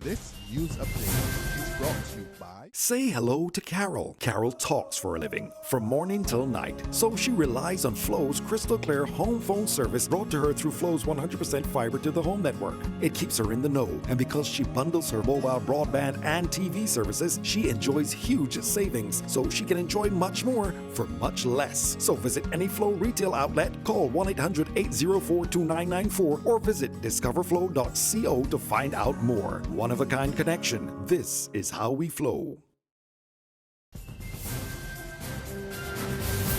This news update is brought to you by... Say hello to Carol. Carol talks for a living, from morning till night. So she relies on Flow's crystal clear home phone service brought to her through Flow's 100% fiber to the home network. It keeps her in the know, and because she bundles her mobile broadband and TV services, she enjoys huge savings, so she can enjoy much more for much less. So visit any Flow retail outlet, call 1-800-804-2994, or visit discoverflow.co to find out more. One-of-a-kind connection. This is how we flow.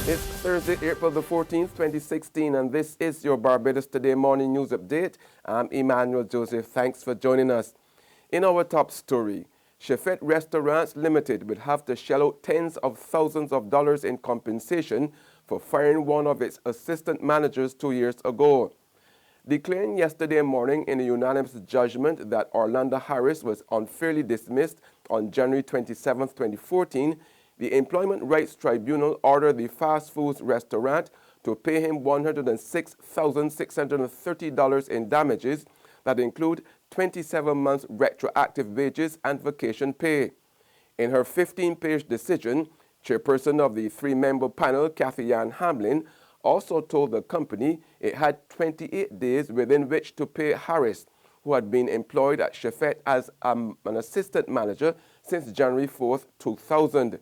It's Thursday, April the 14th, 2016, and this is your Barbados Today morning news update. I'm Emmanuel Joseph. Thanks for joining us. In our top story, Chefette Restaurants Limited will have to shell out tens of thousands of dollars in compensation for firing one of its assistant managers 2 years ago. Declaring yesterday morning in a unanimous judgment that Orlando Harris was unfairly dismissed on January 27, 2014, the Employment Rights Tribunal ordered the fast foods restaurant to pay him $106,630 in damages that include 27 months retroactive wages and vacation pay. In her 15-page decision, chairperson of the three-member panel, Kathy Ann Hamlin, also told the company it had 28 days within which to pay Harris, who had been employed at Chefette as an assistant manager since January 4, 2000.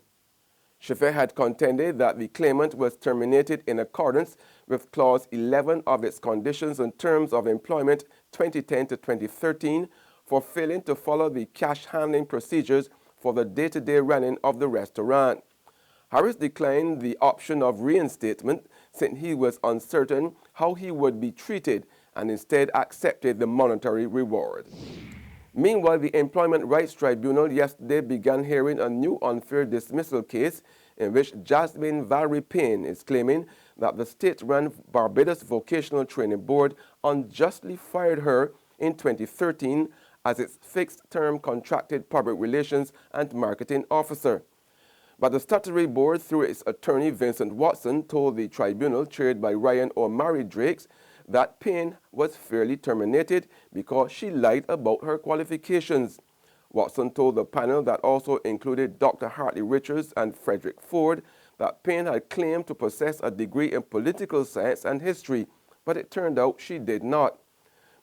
Chefette had contended that the claimant was terminated in accordance with Clause 11 of its Conditions and Terms of Employment 2010 to 2013 for failing to follow the cash handling procedures for the day-to-day running of the restaurant. Harris declined the option of reinstatement since he was uncertain how he would be treated and instead accepted the monetary reward. Meanwhile, the Employment Rights Tribunal yesterday began hearing a new unfair dismissal case in which Jasmine Valerie Payne is claiming that the state-run Barbados Vocational Training Board unjustly fired her in 2013 as its fixed-term contracted public relations and marketing officer. But the statutory board, through its attorney Vincent Watson, told the tribunal, chaired by Ryan O'Mary Drakes, that Payne was fairly terminated because she lied about her qualifications. Watson told the panel that also included Dr. Hartley Richards and Frederick Ford that Payne had claimed to possess a degree in political science and history, but it turned out she did not.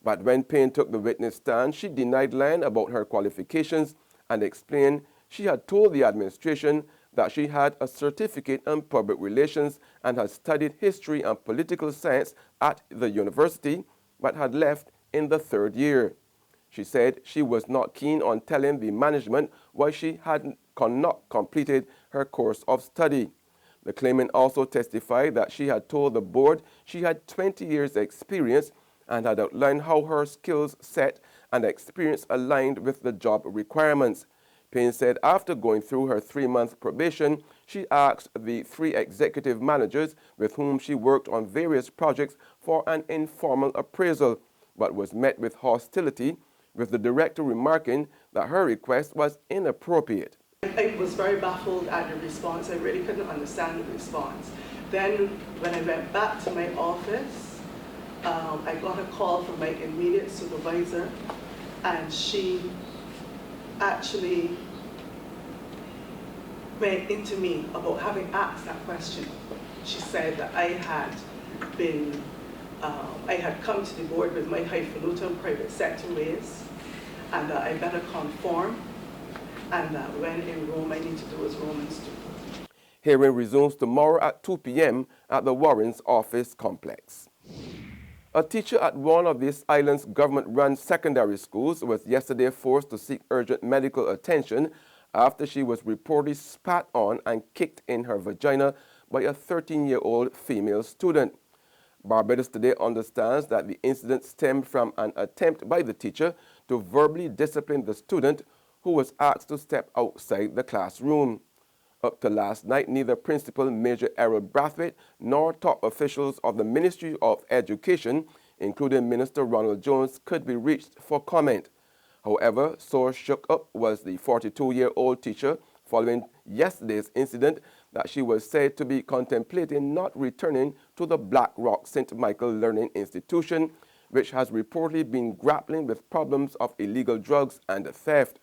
But when Payne took the witness stand, she denied lying about her qualifications and explained she had told the administration that she had a certificate in public relations and had studied history and political science at the university, but had left in the third year. She said she was not keen on telling the management why she had not completed her course of study. The claimant also testified that she had told the board she had 20 years' experience and had outlined how her skills set and experience aligned with the job requirements. Payne said after going through her 3-month probation, she asked the 3 executive managers with whom she worked on various projects for an informal appraisal, but was met with hostility, with the director remarking that her request was inappropriate. I was very baffled at the response. I really couldn't understand the response. Then when I went back to my office, I got a call from my immediate supervisor, and she actually went into me about having asked that question. She said that I had come to the board with my highfalutin private sector ways, and that I better conform, and that when in Rome I need to do as Romans do. Hearing resumes tomorrow at 2 p.m. at the Warren's office complex. A teacher at one of this island's government-run secondary schools was yesterday forced to seek urgent medical attention after she was reportedly spat on and kicked in her vagina by a 13-year-old female student. Barbados Today understands that the incident stemmed from an attempt by the teacher to verbally discipline the student, who was asked to step outside the classroom. Up to last night, neither Principal Major Errol Brathwaite nor top officials of the Ministry of Education, including Minister Ronald Jones, could be reached for comment. However, so shook up was the 42-year-old teacher following yesterday's incident that she was said to be contemplating not returning to the Black Rock St. Michael Learning Institution, which has reportedly been grappling with problems of illegal drugs and theft.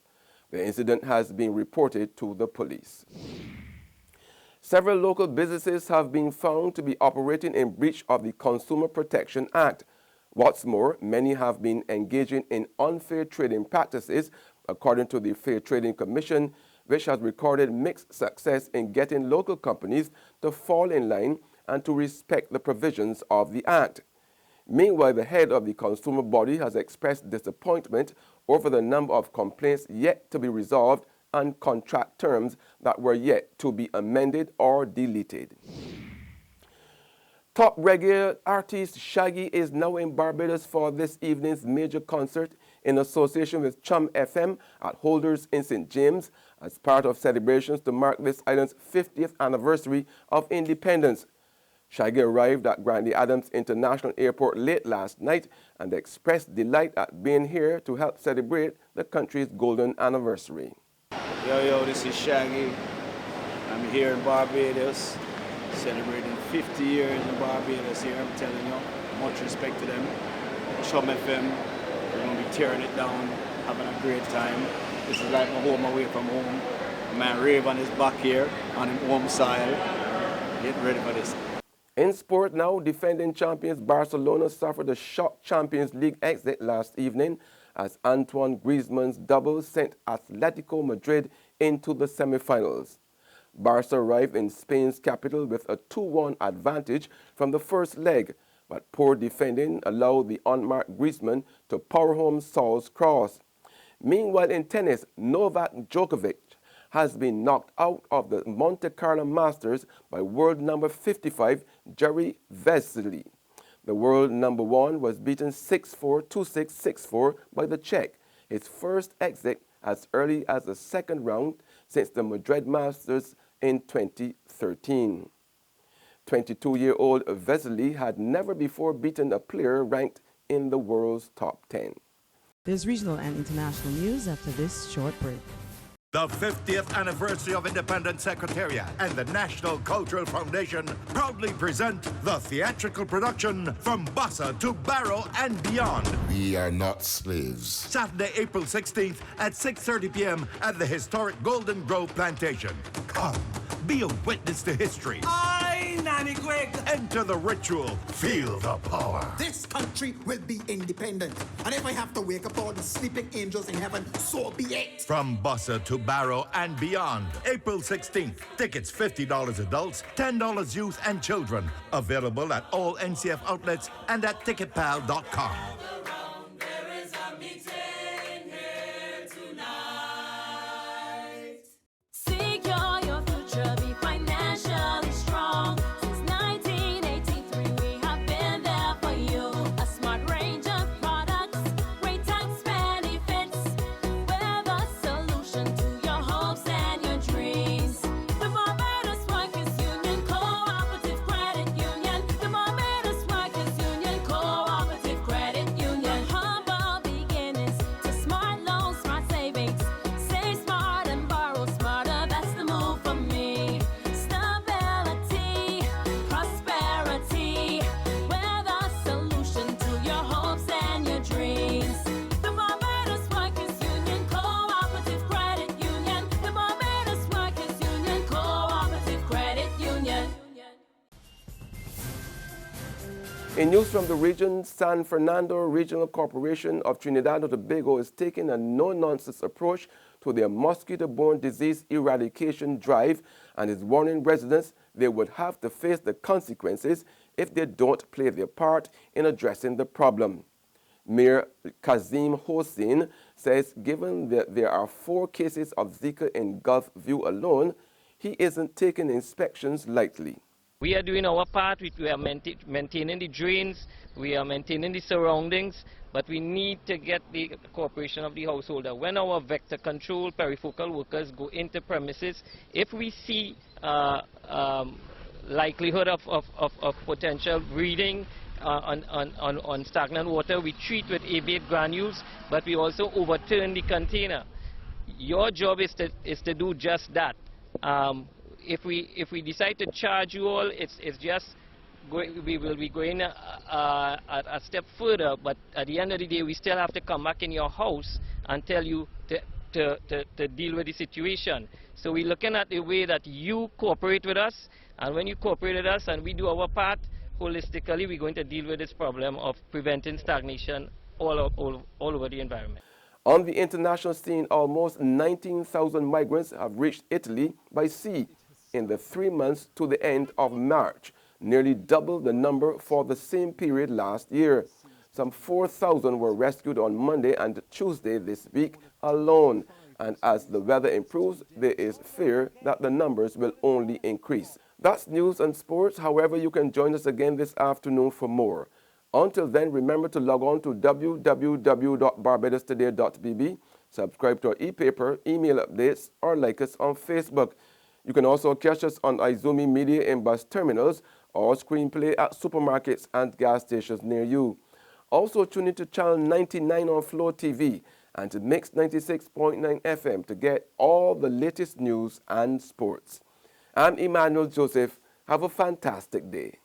The incident has been reported to the police. Several local businesses have been found to be operating in breach of the Consumer Protection Act. What's more, many have been engaging in unfair trading practices, according to the Fair Trading Commission, which has recorded mixed success in getting local companies to fall in line and to respect the provisions of the Act. Meanwhile, the head of the consumer body has expressed disappointment over the number of complaints yet to be resolved and contract terms that were yet to be amended or deleted. Top reggae artist Shaggy is now in Barbados for this evening's major concert in association with Chum FM at Holders in St. James as part of celebrations to mark this island's 50th anniversary of independence. Shaggy arrived at Grandy Adams International Airport late last night and expressed delight at being here to help celebrate the country's golden anniversary. Yo, this is Shaggy. I'm here in Barbados, celebrating 50 years in Barbados here, I'm telling you. Much respect to them. Chum FM, we're going to be tearing it down, having a great time. This is like my home away from home. Man Raven is back here on his home soil. Getting ready for this. In sport now, defending champions Barcelona suffered a shock Champions League exit last evening as Antoine Griezmann's double sent Atletico Madrid into the semi-finals. Barca arrived in Spain's capital with a 2-1 advantage from the first leg, but poor defending allowed the unmarked Griezmann to power home Saul's cross. Meanwhile, in tennis, Novak Djokovic has been knocked out of the Monte Carlo Masters by world number 55, Jerry Vesely. The world number 1 was beaten 6-4, 2-6, 6-4 by the Czech, his first exit as early as the second round since the Madrid Masters in 2013. 22-year-old Vesely had never before beaten a player ranked in the world's top 10. There's regional and international news after this short break. The 50th anniversary of Independence Secretariat and the National Cultural Foundation proudly present the theatrical production From Bossa to Barrow and Beyond. We are not slaves. Saturday, April 16th at 6:30 p.m. at the historic Golden Grove Plantation. Come, be a witness to history. Aye, Nanny Greg. Enter the ritual. Feel the power. This country will be independent. And if I have to wake up all the sleeping angels in heaven, so be it. From Bossa to Barrow and Beyond. April 16th. Tickets $50 adults, $10 youth and children. Available at all NCF outlets and at ticketpal.com. In news from the region, San Fernando Regional Corporation of Trinidad and Tobago is taking a no-nonsense approach to their mosquito-borne disease eradication drive and is warning residents they would have to face the consequences if they don't play their part in addressing the problem. Mayor Kazim Hossein says given that there are 4 cases of ZIKA in Gulf View alone, he isn't taking inspections lightly. We are doing our part. We are maintaining the drains, we are maintaining the surroundings, but we need to get the cooperation of the householder. When our vector control perifocal workers go into premises, if we see likelihood of potential breeding on stagnant water, we treat with aviate granules, but we also overturn the container. Your job is to do just that. If we decide to charge you all, it's just we will be going a step further, but at the end of the day, we still have to come back in your house and tell you to deal with the situation. So we're looking at the way that you cooperate with us, and when you cooperate with us and we do our part, holistically, we're going to deal with this problem of preventing stagnation all over the environment. On the international scene, almost 19,000 migrants have reached Italy by sea in the 3 months to the end of March, nearly double the number for the same period last year. Some 4,000 were rescued on Monday and Tuesday this week alone, and as the weather improves, there is fear that the numbers will only increase. That's news and sports. However, you can join us again this afternoon for more. Until then, remember to log on to www.barbadostoday.bb, subscribe to our e-paper, email updates, or like us on Facebook. You can also catch us on Izumi Media in bus terminals or screenplay at supermarkets and gas stations near you. Also tune in to channel 99 on Flow TV and to Mix 96.9 FM to get all the latest news and sports. I'm Emmanuel Joseph. Have a fantastic day.